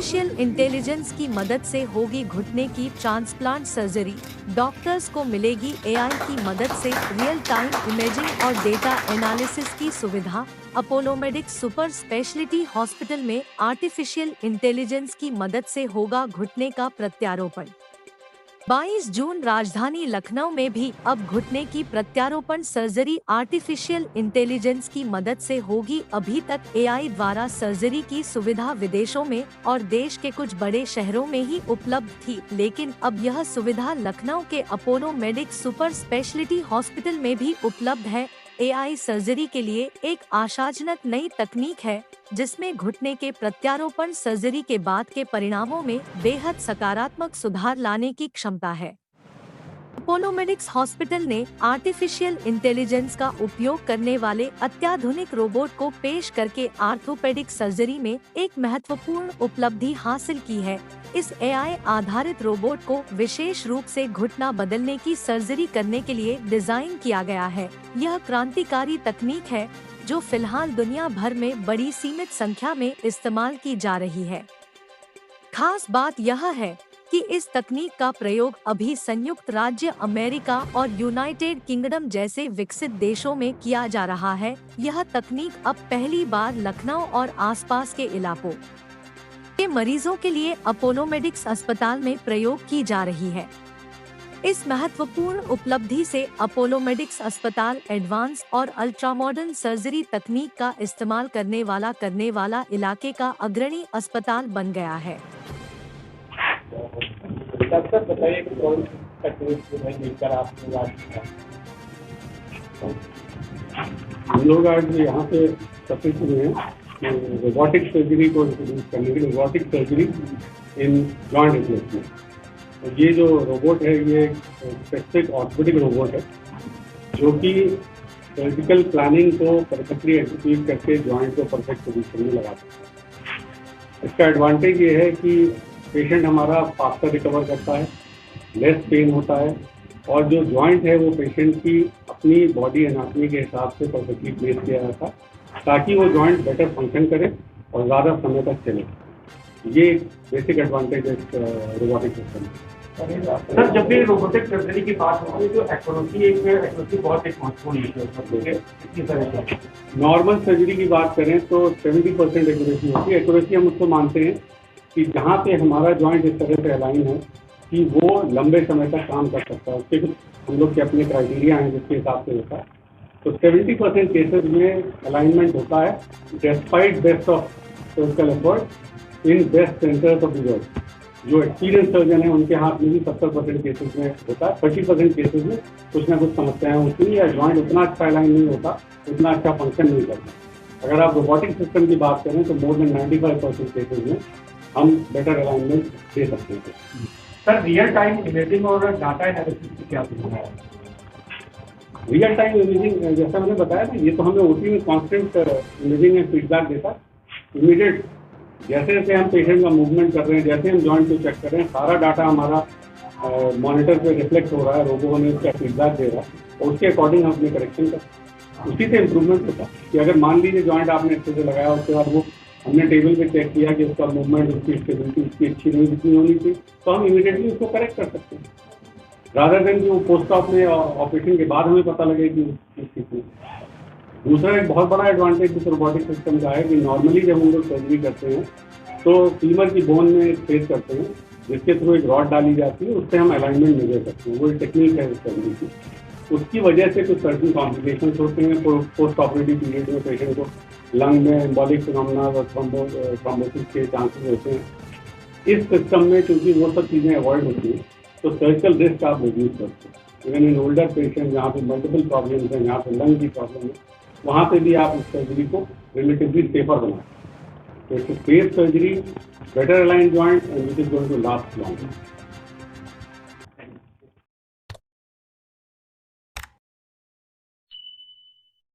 Artificial intelligence की मदद से होगी घुटने की ट्रांसप्लांट सर्जरी। डॉक्टर्स को मिलेगी एआई की मदद से रियल टाइम इमेजिंग और डेटा एनालिसिस की सुविधा। Apollo medics super speciality hospital में आर्टिफिशियल इंटेलिजेंस की मदद से होगा घुटने का प्रत्यारोपण। 22 जून राजधानी लखनऊ में भी अब घुटने की प्रत्यारोपण सर्जरी आर्टिफिशियल इंटेलिजेंस की मदद से होगी। अभी तक एआई द्वारा सर्जरी की सुविधा विदेशों में और देश के कुछ बड़े शहरों में ही उपलब्ध थी, लेकिन अब यह सुविधा लखनऊ के Apollo medics super speciality hospital में भी उपलब्ध है। एआई सर्जरी के लिए एक आशाजनक नई तकनीक है, जिसमें घुटने के प्रत्यारोपण सर्जरी के बाद के परिणामों में बेहद सकारात्मक सुधार लाने की क्षमता है। अपोलो मेडिक्स हॉस्पिटल ने आर्टिफिशियल इंटेलिजेंस का उपयोग करने वाले अत्याधुनिक रोबोट को पेश करके आर्थोपेडिक सर्जरी में एक महत्वपूर्ण उपलब्धि हासिल की है। इस एआई आधारित रोबोट को विशेष रूप से घुटना बदलने की सर्जरी करने के लिए डिजाइन किया गया है। यह क्रांतिकारी तकनीक है जो फिलहाल दुनिया भर में बड़ी सीमित संख्या में इस्तेमाल की जा रही है। खास बात यह है कि इस तकनीक का प्रयोग अभी संयुक्त राज्य अमेरिका और यूनाइटेड किंगडम जैसे विकसित देशों में किया जा रहा है। यह तकनीक अब पहली बार लखनऊ और आसपास के इलाकों के मरीजों के लिए अपोलो मेडिक्स अस्पताल में प्रयोग की जा रही है। इस महत्वपूर्ण उपलब्धि से अपोलो मेडिक्स अस्पताल एडवांस और अल्ट्रा मॉडर्न सर्जरी तकनीक का इस्तेमाल करने वाला इलाके का अग्रणी अस्पताल बन गया है। डॉक्टर बताइए कि कौन सी तकनीक लेकर आपने हम लोग आज यहाँ पे सफेद हुए हैं रोबोटिक सर्जरी को इंट्रोड्यूस करने के लिए, robotic surgery in joint replacement. ये जो रोबोट है ये स्पेसिफिक ऑर्थोपेडिक रोबोट है जो कि सर्जिकल प्लानिंग को परफेक्टली एग्जीक्यूट करके जॉइंट को परफेक्ट पोजीशन में लगाता है। इसका एडवांटेज ये है कि पेशेंट हमारा फास्टर रिकवर करता है, लेस पेन होता है और जो जॉइंट है वो पेशेंट की अपनी बॉडी एनाटॉमी के हिसाब से परफेक्टली प्लेस किया जाता है ताकि वो जॉइंट बेटर फंक्शन करे और ज़्यादा समय तक चले। ये बेसिक एडवांटेज है रोबोटिक सिस्टम में। सर, जब भी रोबोटिक सर्जरी की बात होती है तो एक्यूरेसी बहुत एक महत्वपूर्ण है। नॉर्मल सर्जरी की बात करें तो 70% एक्यूरेसी होती है। एक्यूरेसी हम उसको मानते हैं कि जहाँ पे हमारा जॉइंट इस तरह से अलाइन है कि वो लंबे समय तक काम कर सकता है। उसके कुछ हम लोग के अपने क्राइटेरिया हैं जिसके हिसाब से होता है। तो 70% केसेस में अलाइनमेंट होता है despite best of surgical effort in best centres of the world. जो एक्सपीरियंस सर्जन है उनके हाथ में भी 70% केसेस में होता है। 30% केसेस में कुछ ना कुछ समस्याएं होती हैं या जॉइंट उतना अच्छा अलाइन नहीं होता, उतना अच्छा फंक्शन नहीं करता। अगर आप रोबोटिक सिस्टम की बात करें तो मोर देन 95% केसेस में हम बेटर अलाइनमेंट दे सकते हैं। सर, रियल टाइम इमेजिंग और डाटा एनालिसिस की क्या सुविधा है? रियल टाइम इमेजिंग जैसा मैंने बताया था, ये तो हमें ओटी में कॉन्स्टेंट इमेजिंग एंड फीडबैक देता है। इमीडिएट जैसे जैसे हम पेशेंट का मूवमेंट कर रहे हैं, जैसे हम जॉइंट को चेक कर रहे हैं, सारा डाटा हमारा मॉनिटर पे रिफ्लेक्ट हो रहा है, रोबो हमें उसका फीडबैक दे रहा है और उसके अकॉर्डिंग हम अपने करेक्शन करते हैं। उसी से इम्प्रूवमेंट होता है कि अगर मान लीजिए जॉइंट आपने अच्छे से लगाया, उसके बाद वो हमने टेबल पे चेक किया कि उसका मूवमेंट, उसकी स्टेबिलिटी उसकी अच्छी नहीं जितनी होनी थी, तो हम इमीडिएटली उसको करेक्ट कर सकते हैं रादर देन कि वो पोस्ट ऑप में ऑपरेशन के बाद हमें पता लगे कि ठीक है। दूसरा एक बहुत बड़ा एडवांटेज इस रोबोटिक सिस्टम का है कि नॉर्मली जब हम लोग सर्जरी करते हैं तो फीमर की बोन में स्पेस करते हैं जिसके थ्रू एक रॉड डाली जाती है, उससे हम अलाइनमेंट मेजर करते हैं। वो एक टेक्निक है सर्जरी की। उसकी वजह से कुछ सर्जन कॉम्प्लिकेशंस होते हैं। पोस्ट ऑपरेटिव पीरियड में पेशेंट को लंग में एम्बॉलिक फिनोमेना और थ्रोम्बोसिस के चांसेस होते हैं। इस सिस्टम में क्योंकि वो सब चीज़ें अवॉइड होती हैं तो सर्जिकल रिस्क आप रिड्यूस करते हैं। इवन इन ओल्डर पेशेंट जहाँ पे मल्टीपल प्रॉब्लम्स हैं, यहाँ पे लंग की प्रॉब्लम है, वहाँ पे भी आप इस सर्जरी को रिलेटिवली सेफर बनाते हैं। तो it's safe surgery, better align joint and which is going to last long.